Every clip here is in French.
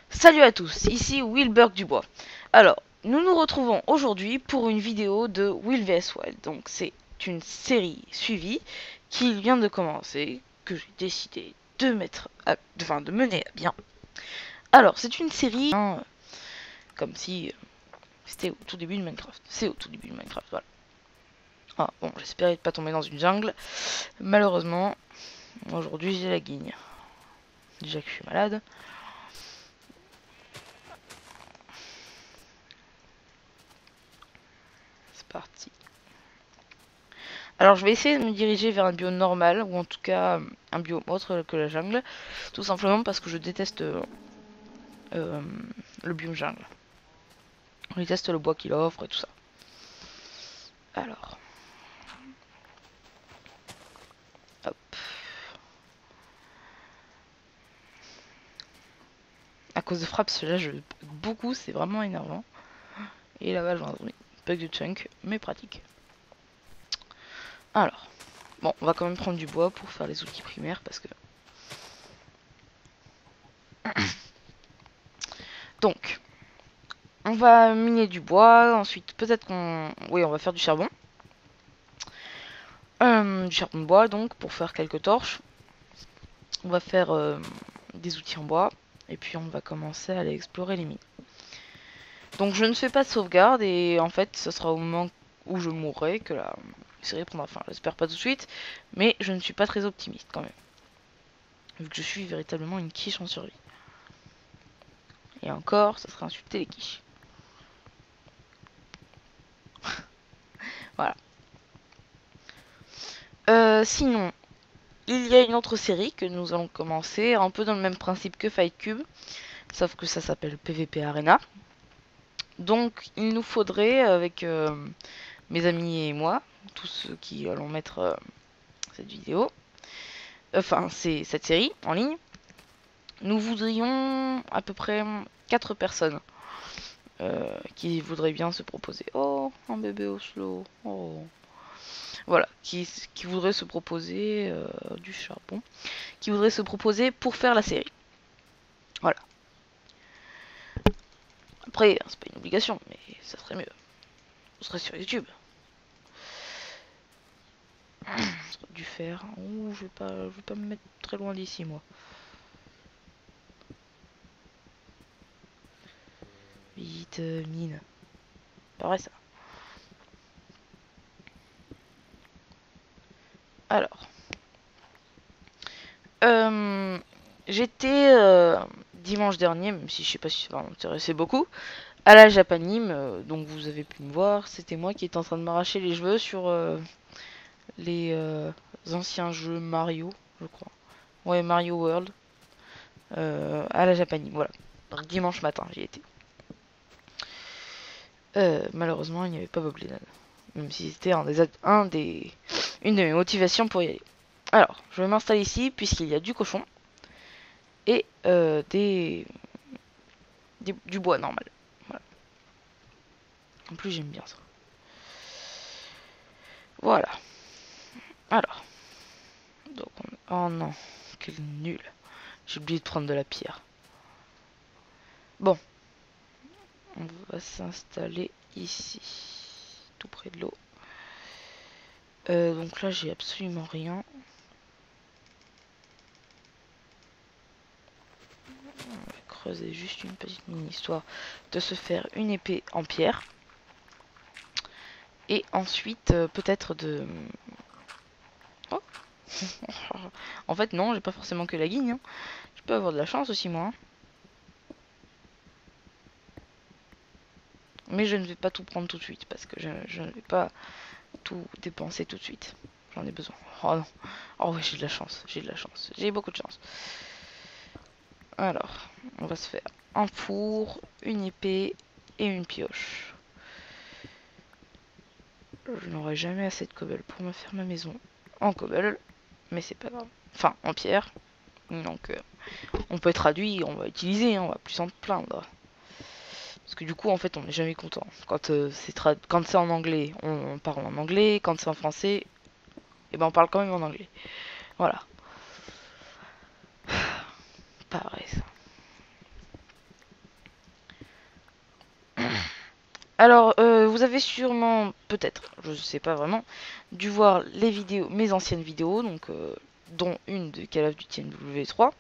Salut à tous, ici Wilbert Dubois. Alors, nous nous retrouvons aujourd'hui pour une vidéo de Will vs Wild. Donc, c'est une série suivie qui vient de commencer, que j'ai décidé de de mener à bien. Alors, c'est une série comme si c'était au tout début de Minecraft. C'est au tout début de Minecraft, voilà. Ah, bon, j'espérais ne pas tomber dans une jungle. Malheureusement, aujourd'hui j'ai la guigne. Déjà que je suis malade. C'est parti. Alors je vais essayer de me diriger vers un biome normal, ou en tout cas un biome autre que la jungle, tout simplement parce que je déteste euh, le biome jungle. Je déteste le bois qu'il offre et tout ça. Alors, hop. À cause de frappe, celui-là je bug beaucoup, c'est vraiment énervant. Et la vache, oui, bug de chunk, mais pratique. Alors, bon, on va quand même prendre du bois pour faire les outils primaires parce que... Donc, on va miner du bois, ensuite peut-être qu'on... Oui, on va faire du charbon. Du charbon de bois donc pour faire quelques torches. On va faire des outils en bois et puis on va commencer à aller explorer les mines. Donc je ne fais pas de sauvegarde et en fait ce sera au moment où je mourrai que la série prendra fin. J'espère pas tout de suite, mais je ne suis pas très optimiste quand même. Vu que je suis véritablement une quiche en survie. Et encore, ça serait insulter les quiches. Voilà. Sinon, il y a une autre série que nous allons commencer, un peu dans le même principe que Fight Cube, sauf que ça s'appelle PVP Arena. Donc il nous faudrait, avec mes amis et moi, tous ceux qui allons mettre cette vidéo, enfin c'est cette série en ligne, nous voudrions à peu près 4 personnes qui voudraient bien se proposer. Oh, un bébé au slow. Oh. Voilà, qui voudraient se proposer du charbon, qui voudraient se proposer pour faire la série. Voilà. Après, c'est pas une obligation, mais ça serait mieux. Ce serait sur YouTube. Du fer. Ouh, je vais pas me mettre très loin d'ici, moi. Vite, mine. Pas vrai ça. Alors. J'étais dimanche dernier, même si je sais pas si ça va m'intéresser beaucoup, à la Japanime. Donc vous avez pu me voir. C'était moi qui étais en train de m'arracher les cheveux sur les anciens jeux Mario, je crois. Ouais, Mario World. À la Japanime, voilà. Donc dimanche matin, j'y étais. Malheureusement, il n'y avait pas Bob Lennon. Même si c'était une de mes motivations pour y aller. Alors, je vais m'installer ici puisqu'il y a du cochon et du bois normal. Voilà. En plus, j'aime bien ça. Voilà. Alors. Donc oh non, quel nul. J'ai oublié de prendre de la pierre. Bon, on va s'installer ici, tout près de l'eau. Donc là, j'ai absolument rien. On va creuser juste une petite mine histoire de se faire une épée en pierre. Et ensuite, peut-être de... Oh. En fait, non, j'ai pas forcément que la guigne. Hein. Je peux avoir de la chance aussi, moi. Hein. Mais je ne vais pas tout prendre tout de suite, parce que je ne vais pas tout dépenser tout de suite. J'en ai besoin. Oh non. Oh ouais, j'ai de la chance. J'ai de la chance. J'ai beaucoup de chance. Alors, on va se faire un four, une épée et une pioche. Je n'aurai jamais assez de cobble pour me faire ma maison en cobble, mais c'est pas grave. Enfin, en pierre. Donc, on peut être traduit, on va utiliser, hein, on va plus s'en plaindre. Parce que du coup, en fait, on n'est jamais content. Quand c'est en anglais, on parle en anglais. Quand c'est en français, eh ben, on parle quand même en anglais. Voilà. Pareil, ça. Alors, vous avez sûrement, peut-être, je sais pas vraiment, dû voir les vidéos, mes anciennes vidéos, donc dont une de Call of Duty MW3.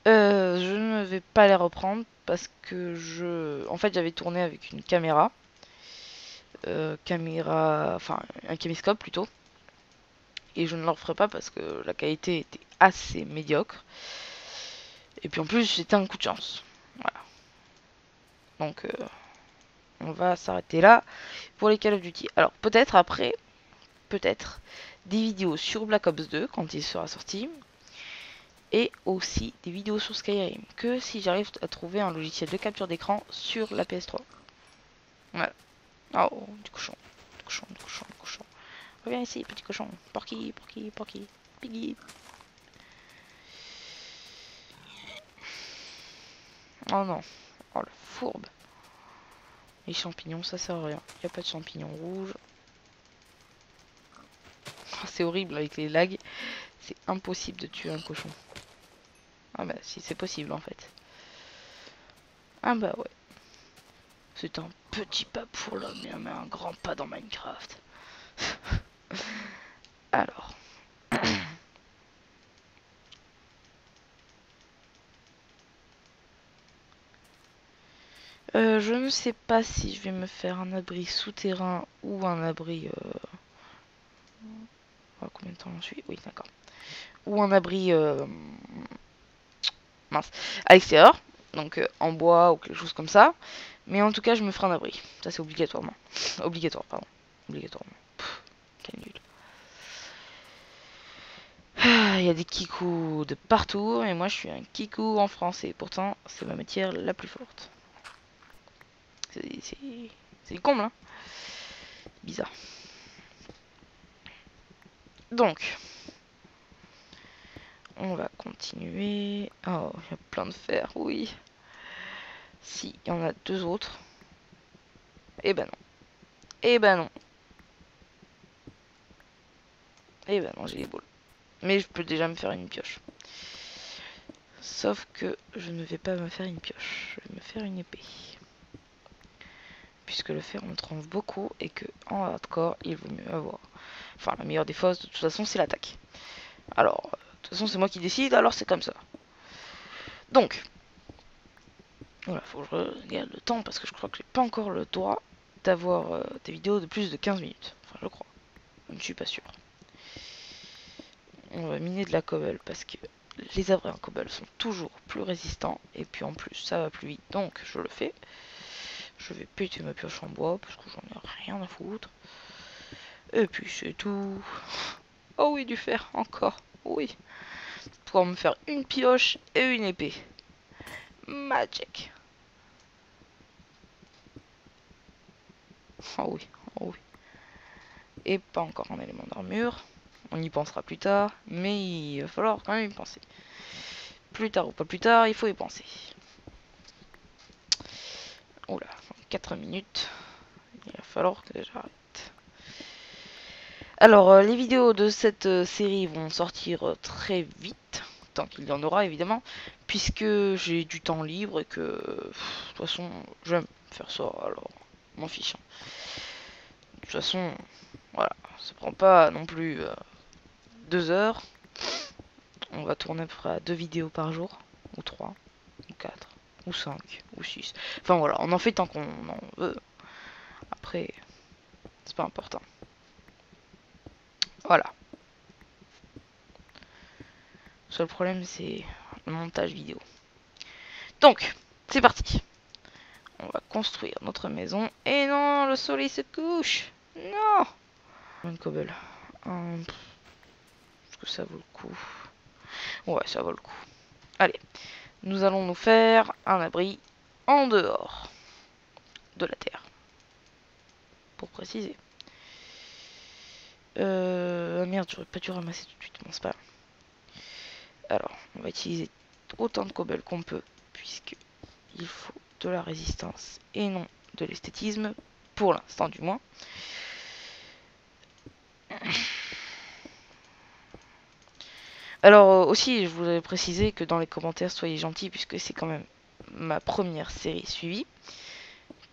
Je ne vais pas les reprendre parce que en fait, j'avais tourné avec une enfin un caméscope plutôt, et je ne le referai pas parce que la qualité était assez médiocre. Et puis en plus, c'était un coup de chance. Voilà. Donc, on va s'arrêter là pour les Call of Duty. Alors, peut-être après, peut-être des vidéos sur Black Ops 2 quand il sera sorti, et aussi des vidéos sur Skyrim, que si j'arrive à trouver un logiciel de capture d'écran sur la PS3. Voilà. Oh, du cochon, du cochon, du cochon, du cochon. Reviens ici, petit cochon. Porky, porky, porky, piggy. Oh non, oh la fourbe. Les champignons, ça sert à rien. Il n'y a pas de champignons rouges. Oh, c'est horrible avec les lags. C'est impossible de tuer un cochon. Ah bah si, c'est possible en fait. Ah bah ouais. C'est un petit pas pour l'homme, mais un grand pas dans Minecraft. Alors. Je ne sais pas si je vais me faire un abri souterrain ou un abri... Oh, combien de temps j'en suis? Oui, d'accord. Ou un abri... mince. À l'extérieur. Donc en bois ou quelque chose comme ça. Mais en tout cas, je me ferai un abri. Ça, c'est obligatoirement. Obligatoire, pardon. Obligatoirement. Pff, quel nul. Il y a des kikou de partout. Et moi, je suis un kikou en français. Pourtant, c'est ma matière la plus forte. C'est le comble, hein. Bizarre. Donc, on va continuer. Oh, il y a plein de fer, oui. Si, il y en a deux autres. Eh ben non. Eh ben non. Eh ben non, j'ai les boules. Mais je peux déjà me faire une pioche. Sauf que je ne vais pas me faire une pioche. Je vais me faire une épée. Puisque le fer on trompe beaucoup et que en hardcore il vaut mieux avoir. Enfin, la meilleure des forces de toute façon c'est l'attaque. Alors, de toute façon c'est moi qui décide, alors c'est comme ça. Donc, voilà, faut que je regarde le temps parce que je crois que j'ai pas encore le droit d'avoir des vidéos de plus de 15 minutes. Enfin, je crois. Je ne suis pas sûr. On va miner de la cobble parce que les abris en cobble sont toujours plus résistants. Et puis en plus, ça va plus vite. Donc, je le fais. Je vais péter ma pioche en bois parce que j'en ai rien à foutre. Et puis c'est tout. Oh oui, du fer, encore. Oui. Pour me faire une pioche et une épée. Magic. Oh oui, oh oui. Et pas encore un élément d'armure. On y pensera plus tard, mais il va falloir quand même y penser. Plus tard ou pas plus tard, il faut y penser. Oula, 4 minutes. Il va falloir que j'arrête. Alors, les vidéos de cette série vont sortir très vite, tant qu'il y en aura évidemment, puisque j'ai du temps libre et que, de toute façon, j'aime faire ça, alors, m'en fiche. De toute façon, voilà, ça prend pas non plus 2 heures. On va tourner à peu près à 2 vidéos par jour, ou 3, ou 4, ou 5, ou 6. Enfin voilà, on en fait tant qu'on en veut. Après, c'est pas important. Voilà. Le seul problème, c'est le montage vidéo. Donc, c'est parti. On va construire notre maison. Et non, le soleil se couche. Non. Une cobble. Est-ce que ça vaut le coup? Ouais, ça vaut le coup. Allez, nous allons nous faire un abri en dehors de la terre. Pour préciser. Merde, j'aurais pas dû ramasser tout de suite. Bon, c'est pas. Alors, on va utiliser autant de cobble qu'on peut, puisque il faut de la résistance et non de l'esthétisme, pour l'instant du moins. Alors aussi, je voulais préciser que dans les commentaires, soyez gentils, puisque c'est quand même ma première série suivie,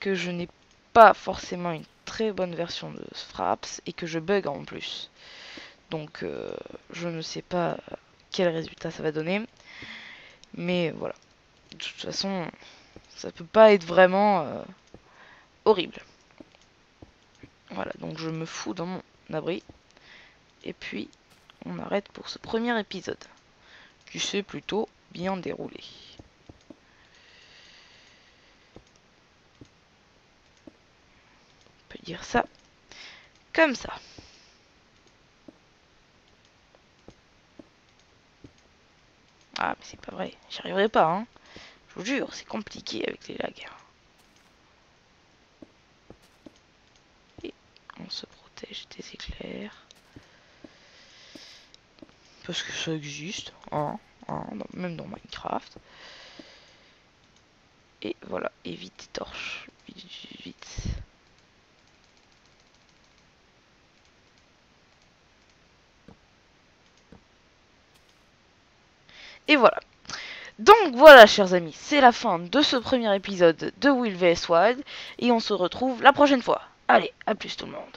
que je n'ai pas forcément une très bonne version de Fraps et que je bug en plus. Donc je ne sais pas quel résultat ça va donner. Mais voilà. De toute façon, ça peut pas être vraiment horrible. Voilà, donc je me fous dans mon abri. Et puis, on arrête pour ce premier épisode, qui s'est plutôt bien déroulé. On peut dire ça comme ça. Ah, mais c'est pas vrai, j'y arriverai pas, hein. Je vous jure, c'est compliqué avec les lags. Et on se protège des éclairs. Parce que ça existe, hein, même dans Minecraft. Et voilà, évite tes torches. Vite, vite, vite. Et voilà. Donc voilà, chers amis, c'est la fin de ce premier épisode de Will vs Wild. Et on se retrouve la prochaine fois. Allez, à plus tout le monde.